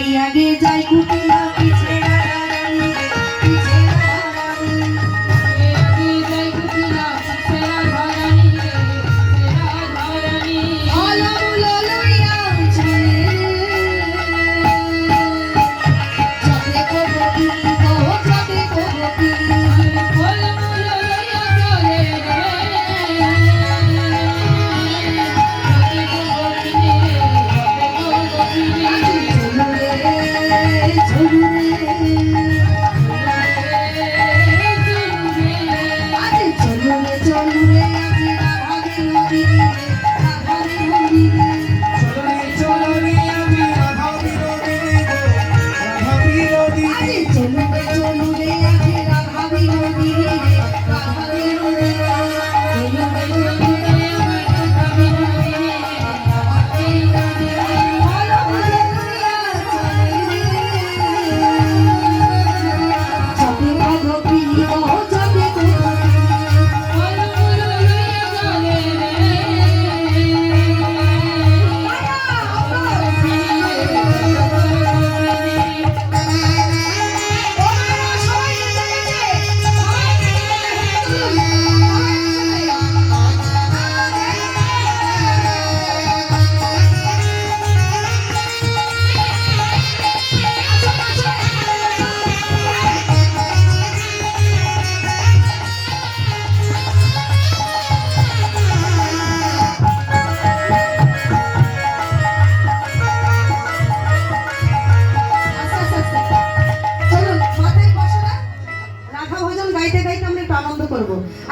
আগে যাই কুটিলা পিছে রাধারানী পিছে রাধারানী আগে যাই কুটিলা পিছে রাধারানী পিছে রাধারানী অলমুল লইয়া চলে যাবে গো গোপিনী গো যাবে গো গোপিনী অলমুল লইয়া চলে রে যাবে গো গোপিনী যাবে গো গোপিনী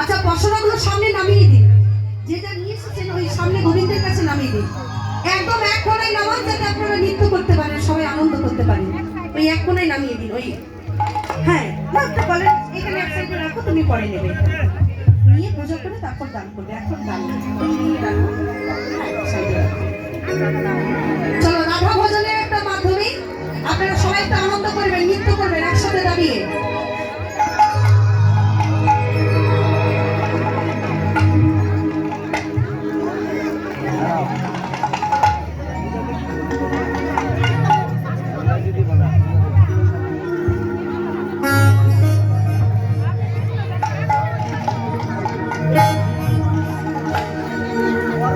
আচ্ছা পশরাগুলো সামনে নামিয়ে দিন, যেটা নিয়ে এসেছেন ওই সামনে গোবিন্দের কাছে নামিয়ে দিন। একদম এক কোণায় নামান, যাতে আপনারা নৃত্য করতে পারেন, সবাই আনন্দ করতে পারেন। ওই এক কোণায় নামিয়ে দিন। ওই হ্যাঁ একটা বলেন এখানে এক সাইডে রাখো, তুমি পরে নেবে, নিয়ে পূজা করে তারপর দান করবে। এখন দান চলো, রাধা ভজনের একটা মাধ্যমে আপনারা সবাই একটা আনন্দ করবেন, নৃত্য করবেন একসাথে দাঁড়িয়ে।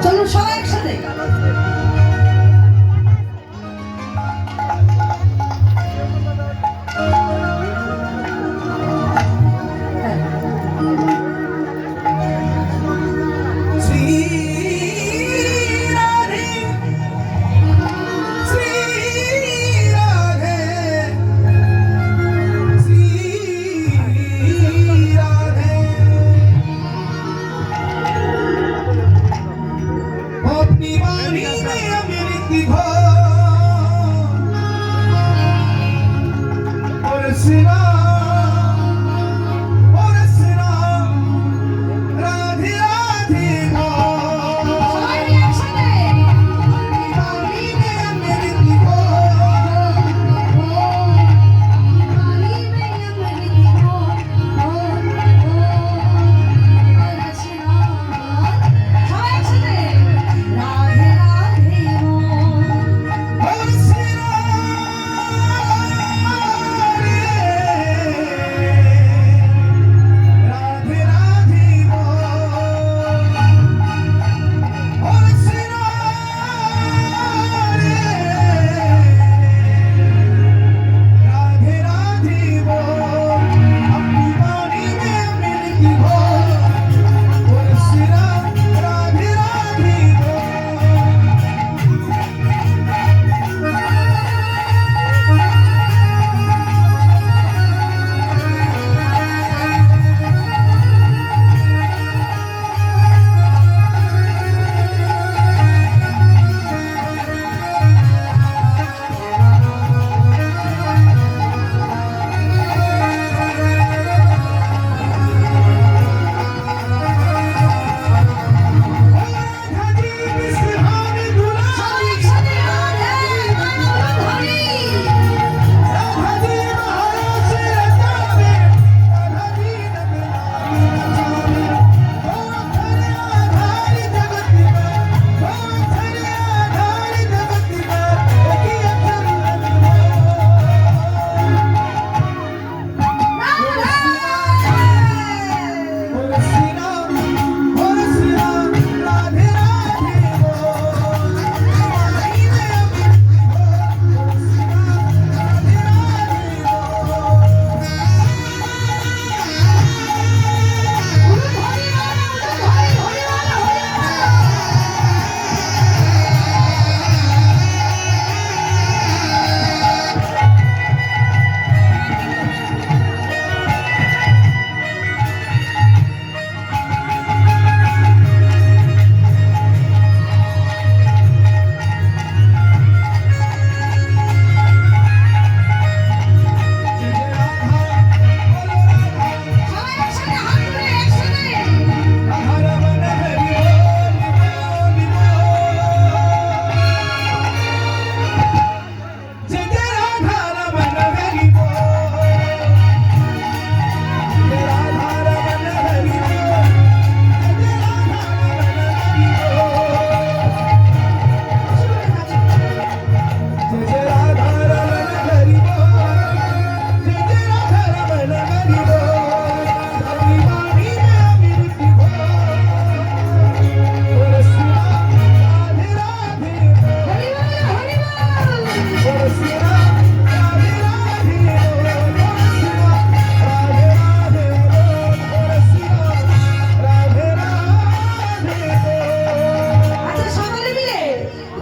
চলো সবাই একসাথে।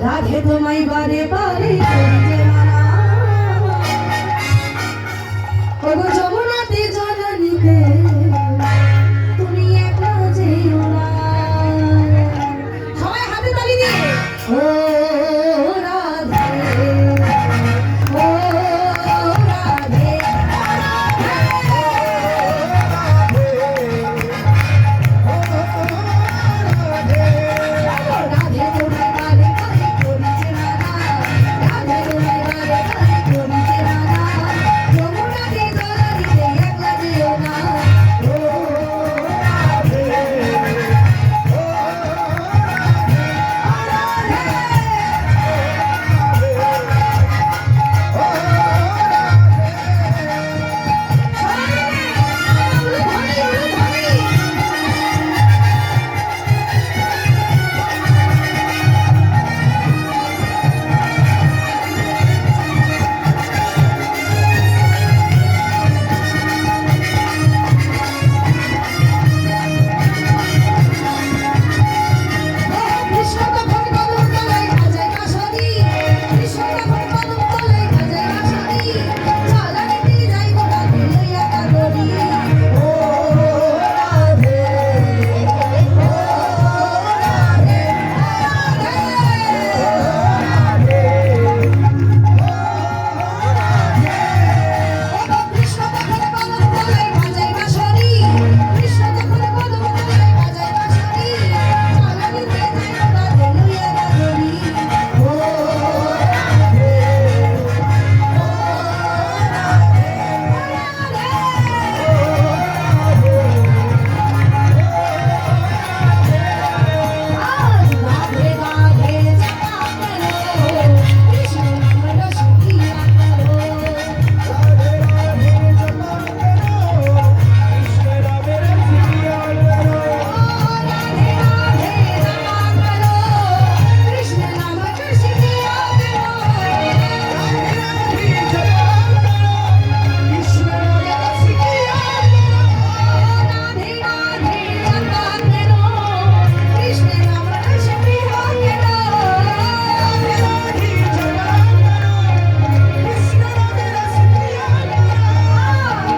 রাধে তোমায় বারে বারে করি যে মানা ওগো যমুনাতে জল নিতে তুমি একলা যেও না সবাই হাতে তালি দিয়ে ও রাধে ও রাধে রাধে তোমায় বারে বারে করি যে মানা রাধে তোমায় বারে বারে করি যে মানা যমুনাতে জল নিতে একলা যেও না ও রাধে কৃষ্ণ তখন কদম তলায় বাজায় কাঁসারি কৃষ্ণ তখন কদম তলায় বাজায় কাঁসারি চালানিতে যাই গোটা লইয়া কাগরি ও রাধে ও রাধে কৃষ্ণ তখন কদম তলায় বাজায় কাঁসারি কৃষ্ণ তখন কদম তলায় বাজায় কাঁসারি চালানিতে যাই গোটা লইয়া কাগরি ও রাধে রাধে রাধে জপা করো কৃষ্ণ নাম রসিয়া করো রাধে রাধে জপা করো কৃষ্ণ নাম রসিয়া রাধে রাধে জপা করো কৃষ্ণ নাম রসিয়া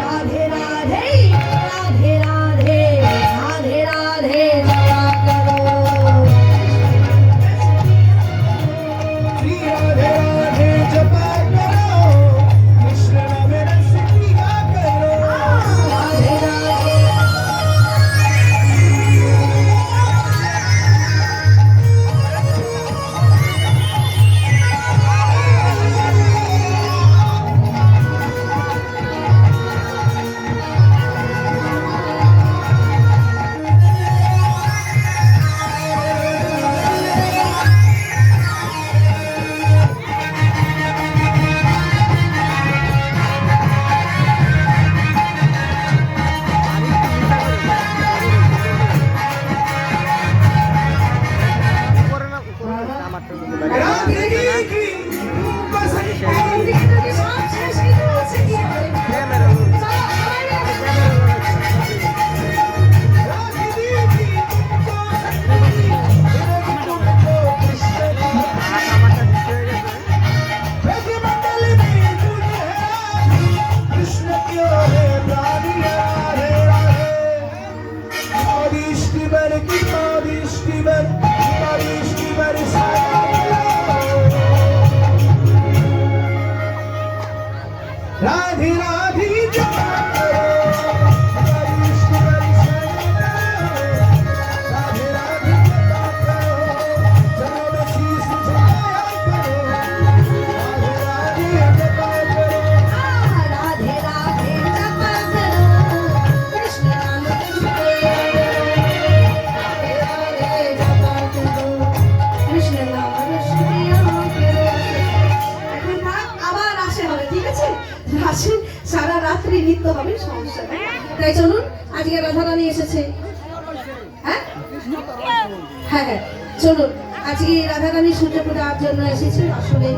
রাধে রাধে রাধে রাধে রাধে রাধে জপা করো রাধে রাধে সব শেষ কিছু আছে কি চলো राधे राधे जपा करो राधे राधे जपा करो चलो में शीश झुकाया करो राधे राधे जपा करो राधे राधे जपा करो कृष्ण नाम रसिया राधे राधे जपा करो कृष्ण नाम रसिया এখন থাক আবার আসে হবে ঠিক আছে আসে সারা রাত্রি নৃত্য হবে সমস্যা নেই তাই চলুন আজকে রাধারানী এসেছে হ্যাঁ হ্যাঁ হ্যাঁ চলুন আজকে রাধারানী সূর্য পূজার জন্য এসেছে আসলে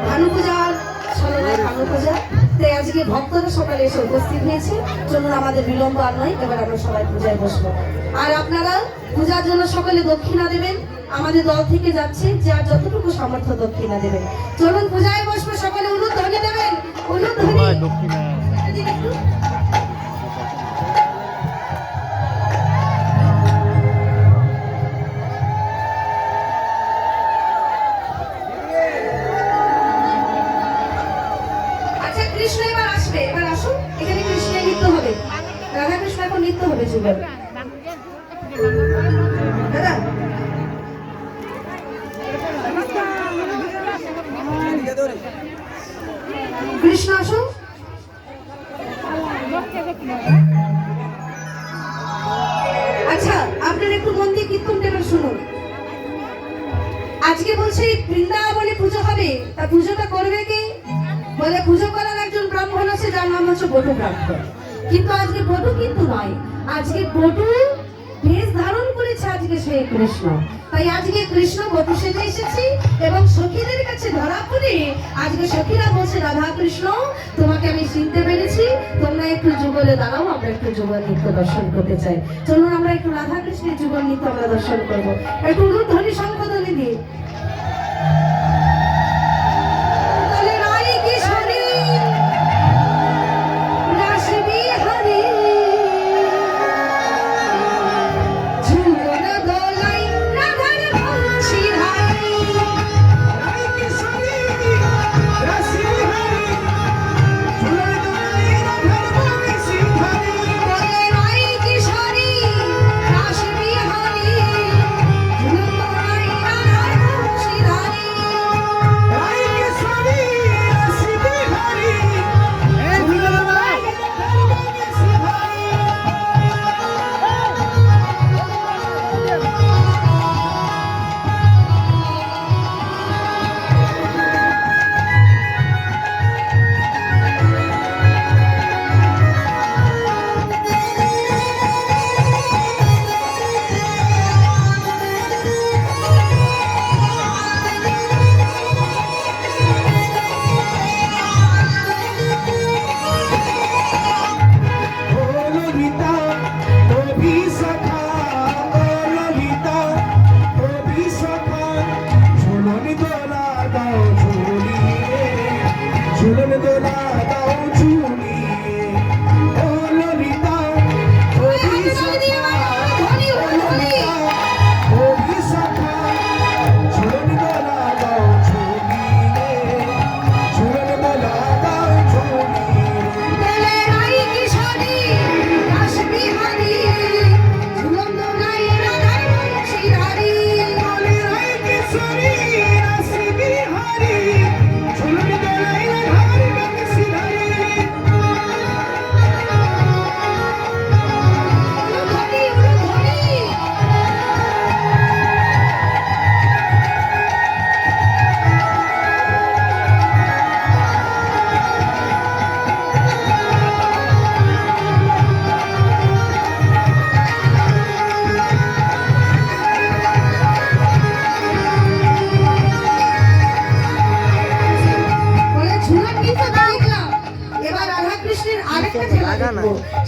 ভানু পূজার ছলনায় কানু পূজা, তাই আজকে ভক্তরা সকালে এসে উপস্থিত হয়েছে। চলুন আমাদের বিলম্ব আর নয়, এবার আমরা সবাই পূজায় বসবো। আর আপনারা পূজার জন্য সকলে দক্ষিণা দেবেন। আমাদের দল থেকে যাচ্ছে, যার যতটুকু সামর্থ্য দক্ষিণা দেবেন। চলুন পূজায় বসবো, সকলে উলুধ্বনি দেবেন, উলুধ্বনি। আচ্ছা, কৃষ্ণ এবার আসবে, এবার আসুন, এখানে কৃষ্ণের নৃত্য হবে, রাধা কৃষ্ণ এখন নৃত্য হবে যুগল। দাদা কৃষ্ণ আসুন। আচ্ছা, আপনারা একটু মন দিয়ে কীর্তনটা এবার শুনুন। আজকে বলছে বৃন্দাবনে পুজো হবে, তা পুজোটা করবে কে? বলে পুজো করার একজন ব্রাহ্মণ আছে, যার নাম হচ্ছে বটু ব্রাহ্মণ। কিন্তু আজকে বটু কিন্তু নয়, আজকে বটু বেশ ধারণ করেছে আজকে সেই কৃষ্ণ। তাই আজকে কৃষ্ণ বটু সেজে এসেছি এবং সখীদের কাছে ধরা পড়ে আজকে সখীরা বলছে, রাধা কৃষ্ণ তোমাকে আমি চিনতে পেরেছি, তোমরা একটু যুগলে দাঁড়াও, আমরা একটু যুগল নৃত্য দর্শন করতে চাই। চলুন আমরা একটু রাধা কৃষ্ণের যুগল নৃত্য আমরা দর্শন করবো। একটু উলুধ্বনি শঙ্খধ্বনি দিয়ে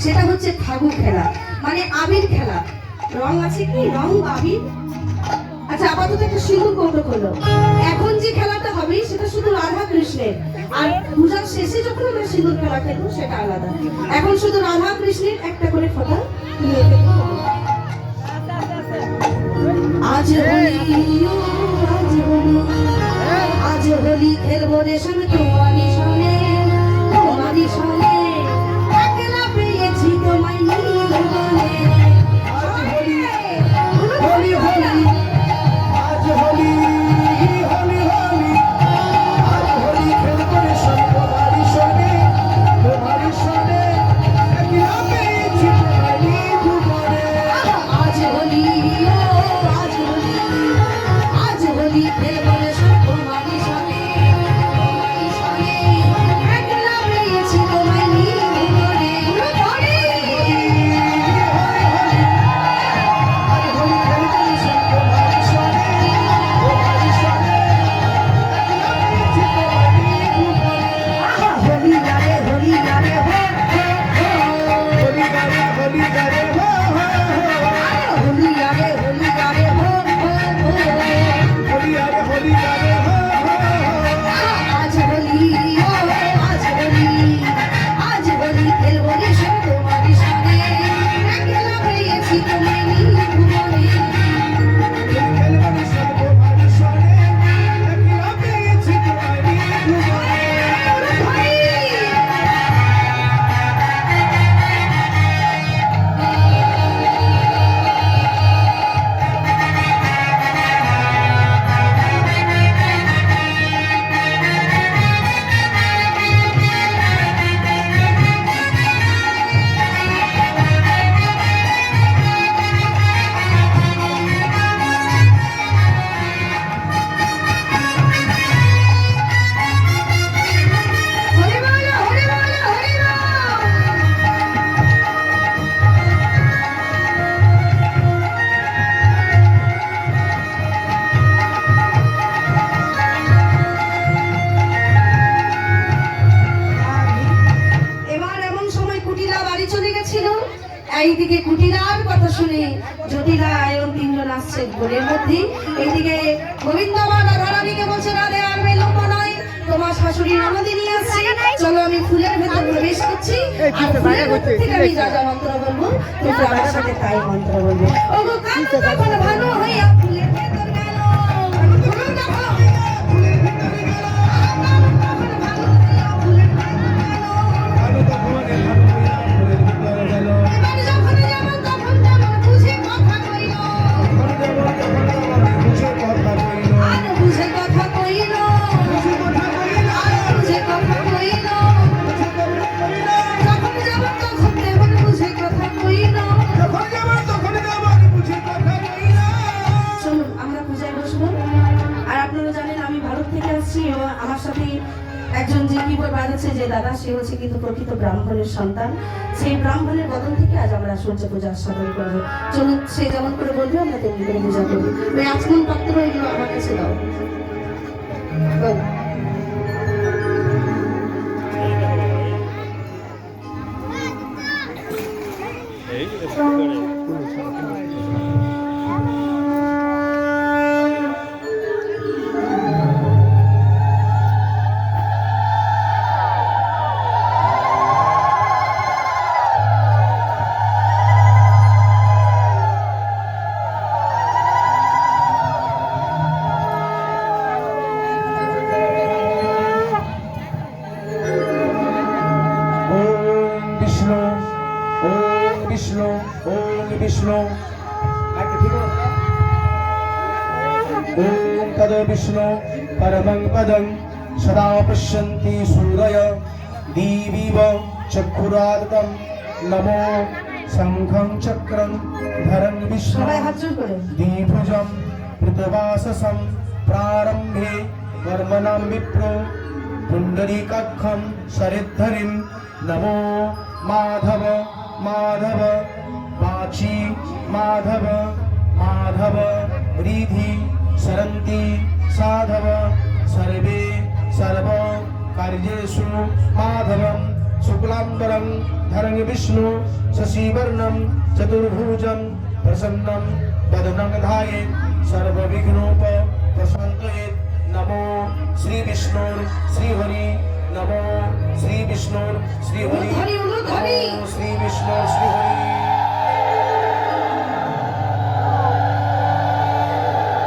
সেটা হচ্ছে ফাগু খেলা, মানে আবির খেলা। রং আছে কি, রং আবির। আচ্ছা, আপাতত একটা সিঁদুর কৌটো হলো। এখন যে খেলাটা হবে সেটা শুধু রাধা কৃষ্ণের, আর পূজার শেষে যখন আমরা সিঁদুর খেলা খেলবো সেটা আলাদা। এখন শুধু রাধা কৃষ্ণের একটা করে ফটো নিয়ে ফেলবো। আজ হোলি, আজ হোলি, আজ হোলি খেলবো রে সঙ্গে তোমারই সঙ্গে, তোমারই সঙ্গে একলা পেয়েছি তোমায় নীলবনে। হোলি হোলি, আজ হোলি হোলি হোলি, আজ হোলি খেলবো রে তোমারই সঙ্গে, তোমারই সঙ্গে একলা পেয়েছি তোমায় নীলবনে। আজ হোলি, আজ হোলি, আজ হোলি খেলবো রে তোমারই সঙ্গে, তোমারই সঙ্গে এইদিকে কুটিলার কথা শুনে জটিলা আয়ন তিনজন আসছে ঘরের মধ্যে। এইদিকে গোবিন্দবান রাধারানীকে বলছে, রাধে আর বিলম্ব নয়, তোমার শাশুড়ি ননদি নিয়ে আসছে, চলো আমি ফুলের ভেতর প্রবেশ করছি, আর ফুলের ভেতর থেকে আমি যা যা মন্ত্র বলবো তোমরা আমার সাথে তাই মন্ত্র বলবে। ওগো কান তখন ভালো হইয়া ফুলের ভেতর গেল, ফুলের তখন ফুলের ভিতরে গেল ভালো হইয়া ফুলের ভেতর গেল। ফুলের ভিতরে গেল এবার যখন যেমন তখন তেমন বুঝে কথা কইল, বুঝে কথা কইল আর বুঝে কথা কইল, বুঝে কথা কইল আর বুঝে কথা কইল। বুঝে কথা কইল যখন যেমন তখন তেমন বুঝে কথা কইল। যখন যাবার তখন যাবার বুঝে কথা কইল চলুন আমরা পূজায় বসবো। আর আপনারা জানেন আমি ভারত থেকে আসছি এবং আমার সাথে একজন যে কিবোর্ড বাজাচ্ছে যে দাদা, সে হচ্ছে কিন্তু প্রকৃত ব্রাহ্মণের সন্তান। সেই ব্রাহ্মণের বদন থেকে আজ আমরা সূর্য পূজা সাধন করবো। চলুন সে যেমন করে বলবে আমরা তেমনি করে পূজা করবো। ওই আচমন পাত্র এগুলো আমার কাছে দাও। দাও। ওম বিষ্ণু ওম বিষ্ণু ওম বিষ্ণু একটা ঠিক আছে ওম তদ বিষ্ণু পরমং পদং সদা পশ্যন্তি সূরয় দীবিব চক্ষুরাদতম নমো শঙ্খং চক্রং ধরং বিষ্ণু সবাই হাত জোর করে। দ্বিভুজম পৃতবাসসম প্রারম্ভে কর্মণাম বিপ্র পুণ্ডরীকাক্ষম সরিদ্ধরিম নমো মাধব মাধব वाची माधव माधव रिधि सरन्ति साधव सर्वे सर्व कार्येषु माधवं शुक्लाम्बरं धरं विष्णु शशिवर्णं चतुर्भुजं प्रसन्नं वदनं ध्यायेत् सर्वविघ्नोप प्रशान्तयेत् नमो श्री विष्णुर श्री हरि नमो श्री विष्णुर श्री हरि नमो श्री विष्णुर श्री हरि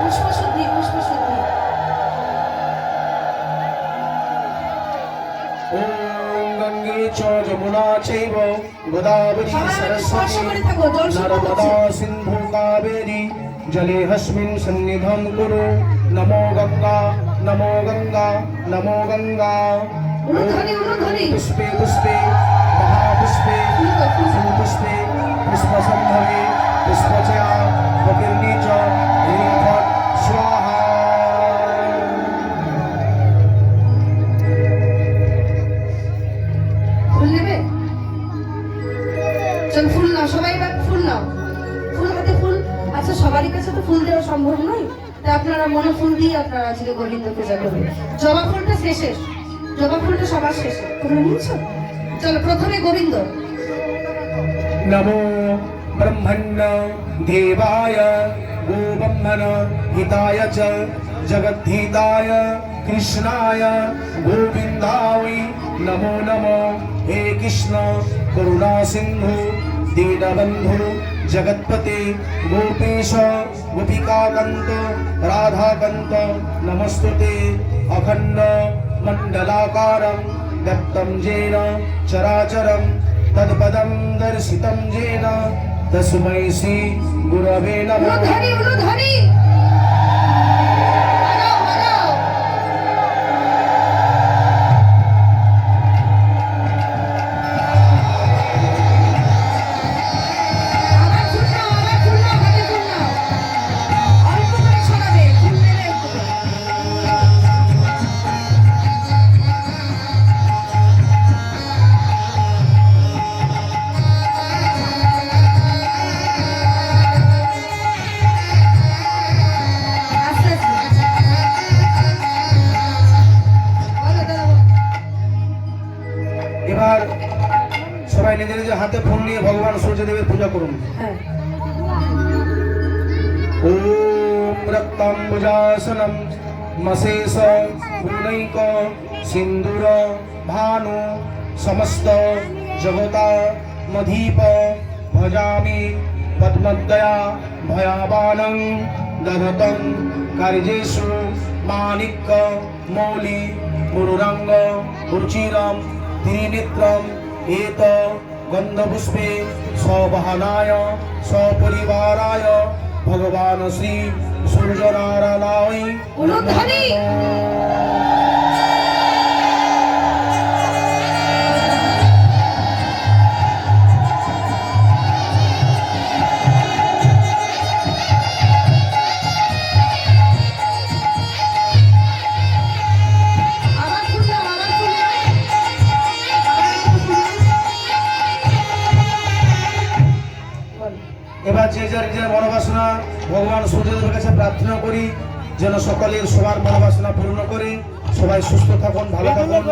পুষ্পশুদ্ধি পুষ্পশুদ্ধি। ओम गंगे च जमुना चैव गोदावरी সবাই স্পর্শ করে सरस्वती থাকো, জল শুদ্ধ नर्मदा হচ্ছে। सिंधु कावेरी जलेऽस्मिन् सन्निधं कुरु नमो गंगा नमो गंगा नमो गंगा उलूध्वनि, उलूध्वनि। पुष्पे पुष्पे महापुष्पे पुष्पे पुष्पसंभवे पुष्पचया प्रकीर्णि च ह्रीं फट् स्वाहा ফুল নেবে? চল ফুল নাও, সবাই এবার ফুল নাও। ফুল হাতে ফুল। আচ্ছা সবারই কাছে তো ফুল দেওয়া সম্ভব নয়, তা আপনারা মনে ফুল দিয়ে আপনারা আজকে গোবিন্দ পূজা করবেন। জবা ফুলটা শেষে, জবা ফুলটা সবার শেষে। তোমরা নিয়েছো? চলো প্রথমে গোবিন্দ। नमो ब्रह्मण्य देवाय गोब्रह्मण हिताय च जगद्धिताय कृष्णाय गोविन्दाय नमो नमो हे कृष्ण करुणा सिन्धु दीनबन्धु जगत्पते गोपीश गोपिकाकन्त राधाकन्त नमस्तुते अखण्ड मण्डलाकारं दत्तं येन चराचरं तत्पदं दर्शितं येन तस्मै श्री गुरवे नमः উলুধ্বনি, উলুধ্বনি। বাজাও, বাজাও। আবার ফুল নাও, আবার ফুল নাও, হাতে ফুল নাও। অল্প করে ছড়াবে, ফুল দেবে একটু করে। সবাই নিজের নিজের হাতে ফুল নিয়ে ভগবান সূর্যদেবের পূজা করুন। হ্যাঁ ওম রক্তাম্বুজাসনম মশেষ পুনৈক সিন্দুর ভানু সমস্ত জগতা মধীপ ভজামি পদ্মদয়া ভয়াবানং দধতং কার্যেষু মাণিক্য মৌলি মুরুরঙ্গ রুচিরম ত্রিনেত্রম এত গন্ধপুষ্পে সবহনায় সপরিবারায় ভগবান শ্রী সূর্যনারায়ণায় উলুধ্বনি। আবার ফুল দাও, আবার ফুল দাও। বল। এবার যে যার নিজের মনোবাসনা ভগবান সূর্যদেবের কাছে প্রার্থনা করি যেন সকলের সবার মনোবাসনা পূর্ণ করে সবাই সুস্থ থাকুন, ভালো থাকুন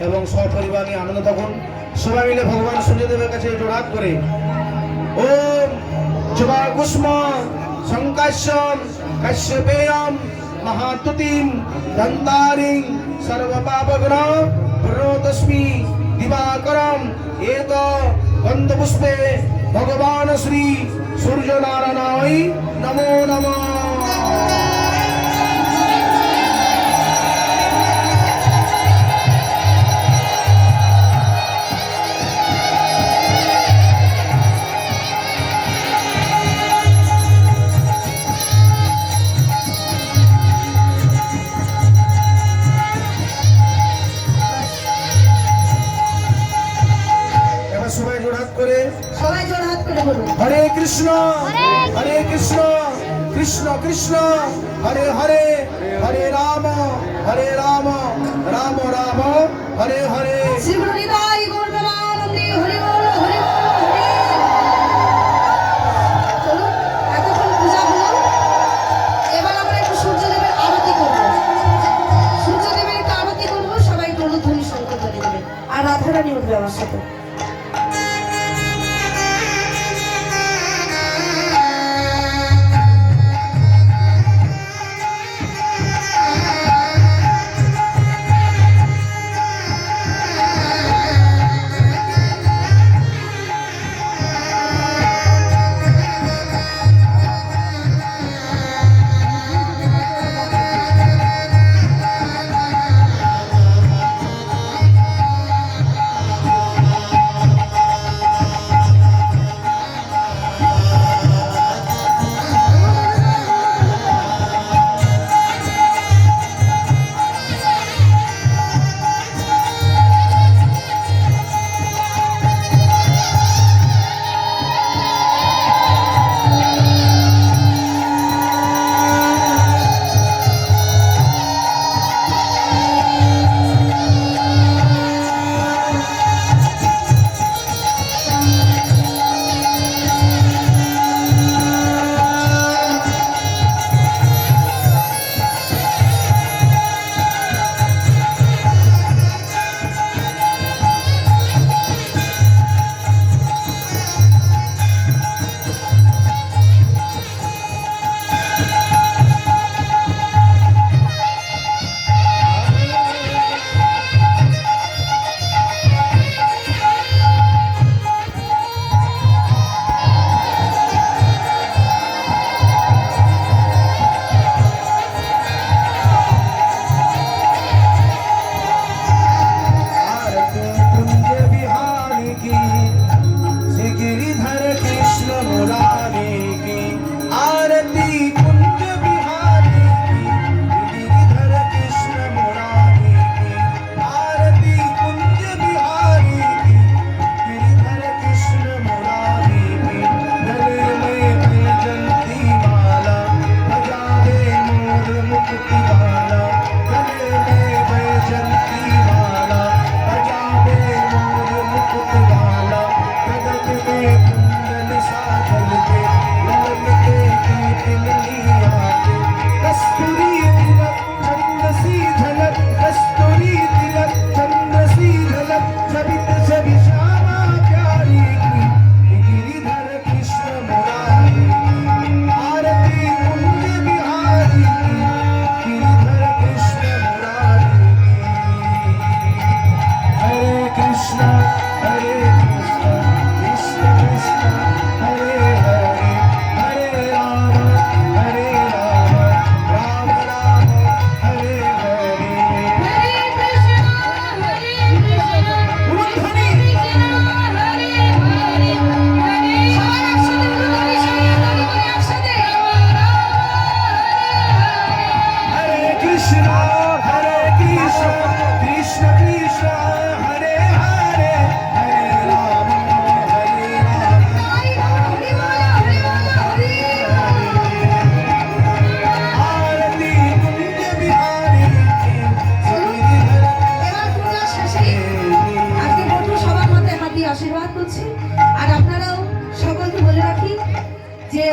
এবং সপরিবার নিয়ে আনন্দ থাকুন। সবাই মিলে ভগবান সূর্যদেবের কাছে জোড়হাত করে ওম জবাকুষ্ম সংকাশ্যম কাশ্যপেয়ম মহাতুতিম দন্তারিং সর্বপাপগ্ন প্রণতস্মি দিবাকরম এত গন্ধপুষ্পে ভগবান শ্রী সূর্যনারায়ণায় নমো নমঃ। এবার সবাই জোড়হাত করে সবাই জোর হাত করে বলুন। হরে কৃষ্ণ কৃষ্ণ কৃষ্ণ কৃষ্ণ হরে হরে হরে রাম রাম রাম হরে হরে। শ্রী গুরু নিতাই গৌর প্রেমানন্দে হরি বল, হরি বল, হরি। চলুন, এতক্ষণ পূজা হলো, এবার আমরা একটু সূর্যদেবের আরতি করব। সূর্যদেবের একটু আরতি করব, সবাই একটু উলুধ্বনি শঙ্খ ধ্বনি দেবে। আর রাধারানী উঠবে আমার সাথে।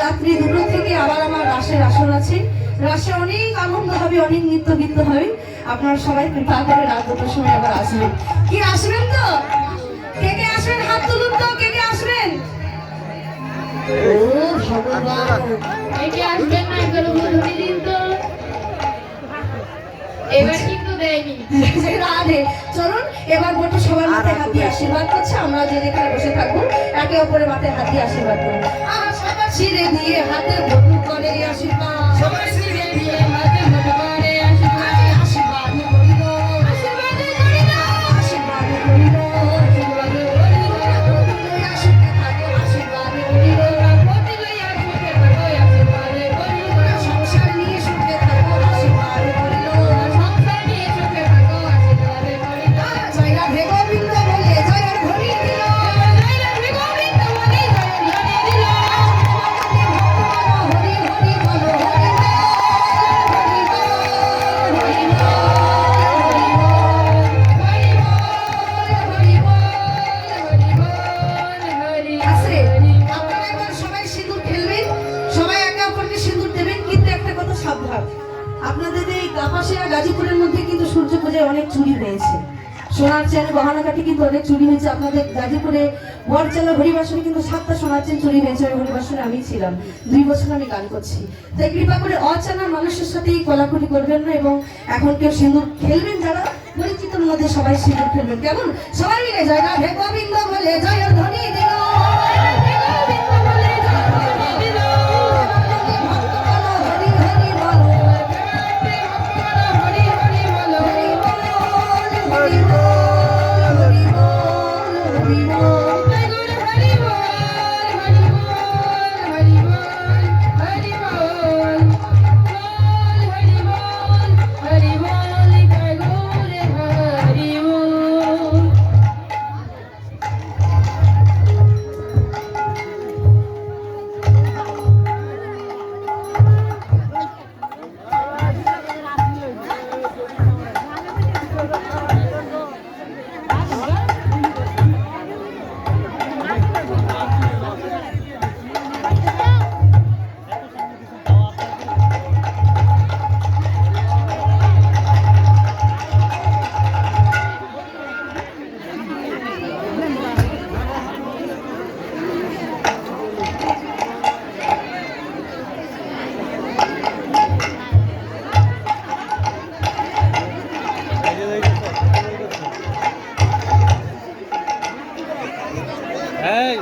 রাত্রি 2টো থেকে আবার আমার রাসের আসর আছে। রাসে অনেক আনন্দ হবে, অনেক নৃত্য গীত হবে। আপনারা সবাই কৃপা করে রাত 2টোর সময় আবার আসবেন। কি আসবেন তো? কে কে আসবেন হাত তুলুন তো, কে কে আসবেন? ও ভগবান, একে আসবেন না একবার উদ্বোধনী দিন তো। এবার কিন্তু দেয়নি। রাধে। চলুন এবার বলতো সবার মাথায় হাত দিয়ে আশীর্বাদ করছে। আমরা যে যেখানে বসে থাকবো একে অপরের মাথায় হাত দিয়ে আশীর্বাদ করবো। আর সবার শিরে দিয়ে হাতে বধু করে আশীর্বাদ। সবার শিরে দিয়ে হাতে মুঠো করে আশীর্বাদ। আশীর্বাদ করিল, আশীর্বাদ করিল, আশীর্বাদ করিল, আশীর্বাদ করিল। আশীর্বাদ থাকো, আশীর্বাদ করিল। পতি লইয়া সুখে থাকো, আশীর্বাদ করিল। সংসার নিয়ে সুখে থাকো, আশীর্বাদ করিল। সংসার নিয়ে সুখে থাকো, আশীর্বাদ করিল। জয় রাধে গোবিন্দ বলে জয় ধ্বনি দিল। জয় রাধে গোবিন্দ বলে জয় ধ্বনি দিল। হরি হরি বলো, হরি বল, হরি বল, হরি বল। আছে। আপনারা এবার সবাই সিঁদুর খেলবেন, সবাই একে অপরকে সিঁদুর দেবেন, কিন্তু একটা কথা সাবধান। আপনাদের এই কাপাসিয়া গাজীপুরের মধ্যে কিন্তু সূর্য পূজায় অনেক চুরি হয়েছে। সোনার চেন গহনাকাটি কিন্তু অনেক চুরি হয়েছে। আপনাদের গাজীপুরে বরচালা হরিবাসনে কিন্তু 7টা সোনার চেন চুরি হয়েছে। ওই হরিবাসনে আমি ছিলাম, 2 বছর আমি গান করছি। তাই কৃপা করে অচেনা মানুষের সাথে এই কলাকুলি করবেন না। এবং এখন কেউ সিঁদুর খেলবেন, যারা পরিচিতর মধ্যে সবাই সিঁদুর খেলবেন। কেমন? সবাই মিলে জয় রাধে গোবিন্দ বলে জয় ধ্বনি দিল। হরি হরি বল, হরি বল, হরি বল, হরি বল, হরি বল। এই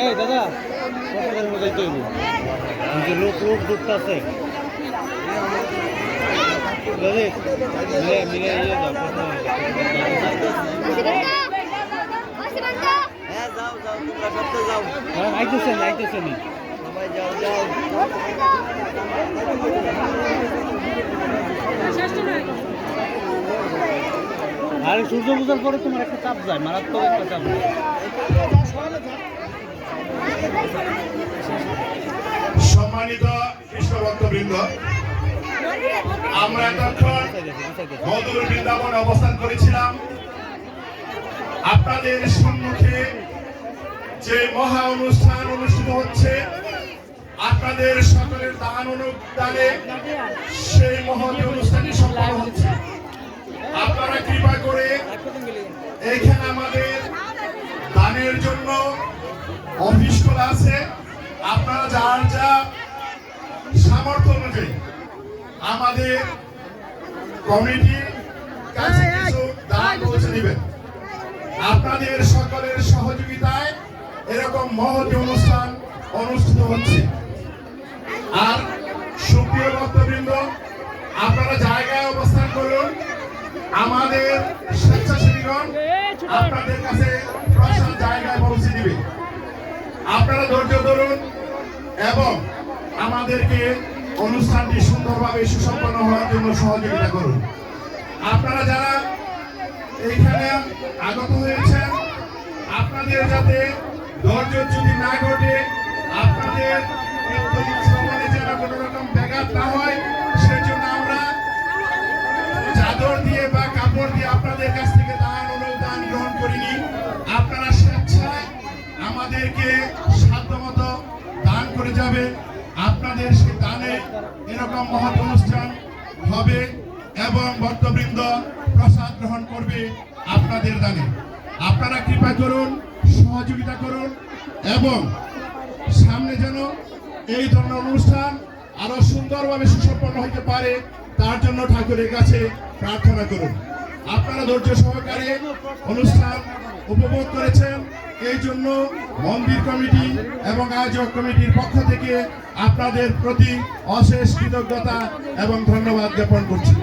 এই দাদা কতক্ষণের মধ্যে যাইতে হইব? এই যে লোক লোক ঢুকতেছে মিলে মিলে ইয়ে যাও আইতেছেন আইতেছেন আর সূর্য পূজার পরে তোমার একটা চাপ যায়, মারাত্মক একটা চাপ যায়। সম্মানিত কৃষ্ণ ভক্তবৃন্দ, আমরা এতক্ষণ মধুর বৃন্দাবনে অবস্থান করেছিলাম। আপনাদের সম্মুখে যে মহা অনুষ্ঠান অনুষ্ঠিত হচ্ছে, আপনাদের সকলের দান অনুদানে সেই মহৎ অনুষ্ঠানটি সম্পন্ন হচ্ছে। আপনারা কৃপা করে এখানে আমাদের দানের জন্য অফিস খোলা আছে। আপনারা যার যা সামর্থ্য অনুযায়ী আমাদের কমিটির কাছে কিছু দান পৌঁছে দিবেন। আপনাদের সকলের সহযোগিতায় এরকম মহৎ অনুষ্ঠান অনুষ্ঠিত হচ্ছে। আর সুপ্রিয় ভক্তবৃন্দ, আপনারা জায়গায় অবস্থান করুন। আমাদের স্বেচ্ছাসেবীগণ আপনাদের কাছে প্রসাদ জায়গায় পৌঁছে দিবে। আপনারা ধৈর্য ধরুন এবং আমাদেরকে অনুষ্ঠানটি সুন্দরভাবে সুসম্পন্ন হওয়ার জন্য সহযোগিতা করুন। আপনারা যারা এইখানে আগত হয়েছেন, আপনাদের যাতে ধৈর্যচ্যুতি না ঘটে, আপনাদের শ্রবণে যেন কোনো রকম ব্যাঘাত না হয়, সেজন্য আমরা চাদর দিয়ে বা কাপড় দিয়ে আপনাদের কাছ থেকে দান অনুদান গ্রহণ করিনি। আপনারা স্বেচ্ছায় আমাদেরকে সাধ্যমতো দান করে যাবে। আপনাদের সে দানে এরকম মহৎ অনুষ্ঠান হবে এবং ভক্তবৃন্দ প্রসাদ গ্রহণ করবে আপনাদের দানে। আপনারা কৃপা করুন, সহযোগিতা করুন এবং সামনে যেন এই ধরনের অনুষ্ঠান আরো সুন্দরভাবে সুসম্পন্ন হতে পারে তার জন্য ঠাকুরের কাছে প্রার্থনা করুন। আপনারা ধৈর্য সহকারে অনুষ্ঠান উপভোগ করেছেন, এই জন্য মন্দির কমিটি এবং আয়োজক কমিটির পক্ষ থেকে আপনাদের প্রতি অশেষ কৃতজ্ঞতা এবং ধন্যবাদ জ্ঞাপন করছি।